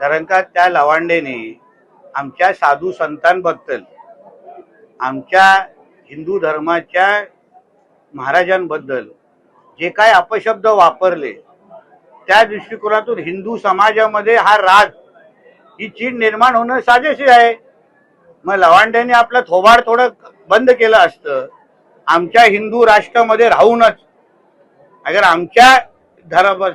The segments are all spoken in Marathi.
कारण का त्या लवांडेने आमच्या साधू संतांबद्दल, आमच्या हिंदू धर्माच्या महाराजांबद्दल जे काय अपशब्द वापरले, त्या दृष्टिकोनातून हिंदू समाजामध्ये हा राग, ही चीड निर्माण होणं साजेशी आहे. मग लवांड्यांनी आपलं थोबाड थोडं बंद केलं असतं. आमच्या हिंदू राष्ट्रामध्ये राहूनच अगर आमच्या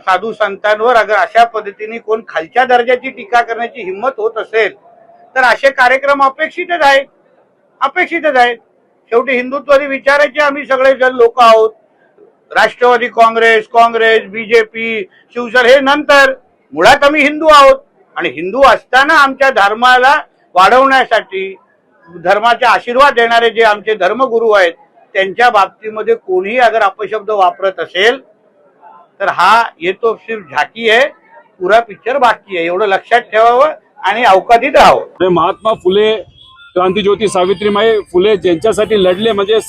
साधू संतांवर अगर अशा पद्धतीने कोण खालच्या दर्जाची टीका करण्याची हिंमत होत असेल तर असे कार्यक्रम अपेक्षितच आहेत. शेवटी हिंदुत्वादी विचाराचे आम्ही सगळे जण लोक आहोत. राष्ट्रवादी काँग्रेस, बीजेपी, शिवसेना हे नंतर, मुळात आम्ही हिंदू आहोत. आणि हिंदू असताना आमच्या धर्माला वाढवण्यासाठी धर्माचे आशीर्वाद देणारे जे आमचे धर्मगुरू आहेत त्यांच्या बाबतीमध्ये कोणीही अगर अपशब्द वापरत असेल तर हा ये तो सिर्फ झाकी आहे, पुरा पिक्चर बाकी आहे. एवढं लक्षात ठेवावं आणि अवकाशात राहावं. महात्मा फुले, क्रांतीज्योती सावित्रीबाई फुले ज्यांच्यासाठी लढले, म्हणजे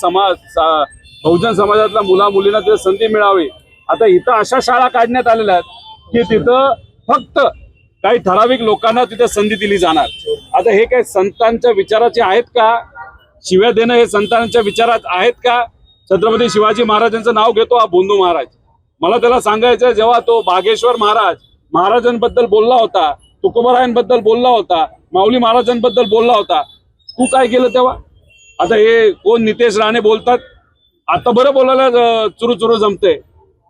बहुजन समाजातल्या मुला मुलींना तिथे संधी मिळावी. आता इथं अशा शाळा काढण्यात आलेल्या आहेत की तिथं फक्त काही ठराविक लोकांना तिथे संधी दिली जाणार. आता हे काही संतांच्या विचाराचे आहेत का? शिव्या देणं हे संतांच्या विचारात आहेत का? छत्रपती शिवाजी महाराजांचं नाव घेतो हा भोंदू महाराज. मला त्याला सांगायचं, जेव्हा तो बागेश्वर महाराजांबद्दल बोलला होता, तुकोबारायांबद्दल बोलला होता, माऊली महाराजांबद्दल बोलला होता, तू काय केलं तेव्हा? आता हे कोण नितेश राणे बोलतात, आता बरं बोलायला चुरू जमते.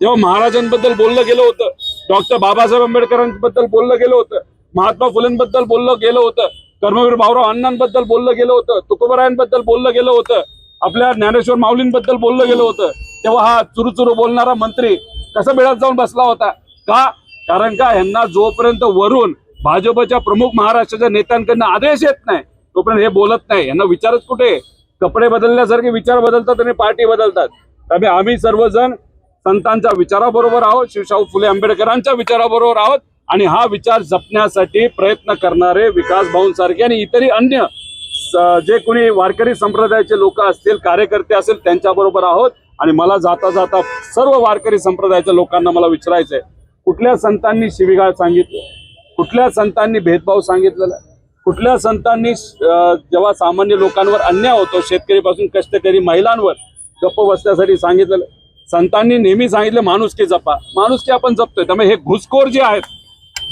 जेव्हा महाराजांबद्दल बोललं गेलं होतं, डॉक्टर बाबासाहेब आंबेडकरांबद्दल बोललं गेलं होतं, महात्मा फुलेंबद्दल बोललं गेलं होतं, कर्मवीर भाऊराव अण्णांबद्दल बोललं गेलं होतं, तुकोबारायांबद्दल बोललं गेलं होतं, आपल्या ज्ञानेश्वर माऊलींबद्दल बोललं गेलं होतं, तेव्हा हा चुरू बोलणारा मंत्री कसा बेळात जाऊन बसला होता? का? कारण का यांना जोपर्यंत वरून भाजपच्या प्रमुख महाराष्ट्राच्या नेत्यांकडनं आदेश येत नाही तोपर्यंत हे बोलत नाही. यांना विचारच कुठे? कपडे बदलल्यासारखे विचार बदलतात आणि पार्टी बदलतात. त्यामुळे आम्ही सर्वजण संतांच्या विचाराबरोबर आहोत, शिवशाहू फुले आंबेडकरांच्या विचाराबरोबर आहोत आणि हा विचार जपण्यासाठी प्रयत्न करणारे विकास भाऊंसारखे आणि इतरही अन्य जे कोणी वारकरी संप्रदायाचे लोक असतील, कार्यकर्ते असतील, त्यांच्याबरोबर आहोत. आणि मला जाता जाता सर्व वारकरी संप्रदायाच्या लोकांना मला विचारायचंय, कुठल्या संतांनी शिवीगाळ सांगितलं? कुठल्या संतांनी भेदभाव सांगितलेला? कुठल्या संतांनी जेव्हा सामान्य लोकांवर अन्याय होतो, शेतकरीपासून कष्टकरी महिलांवर गप्प बसण्यासाठी सांगितलेलं? संतांनी नेहमी सांगितलं माणुसकी जपा. माणुसकी आपण जपतोय. त्यामुळे हे घुसखोर जे आहेत,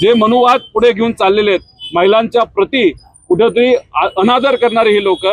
जे मनुवाद पुढे घेऊन चाललेले आहेत, महिलांच्या प्रती कुठेतरी अनादर करणारे ही लोक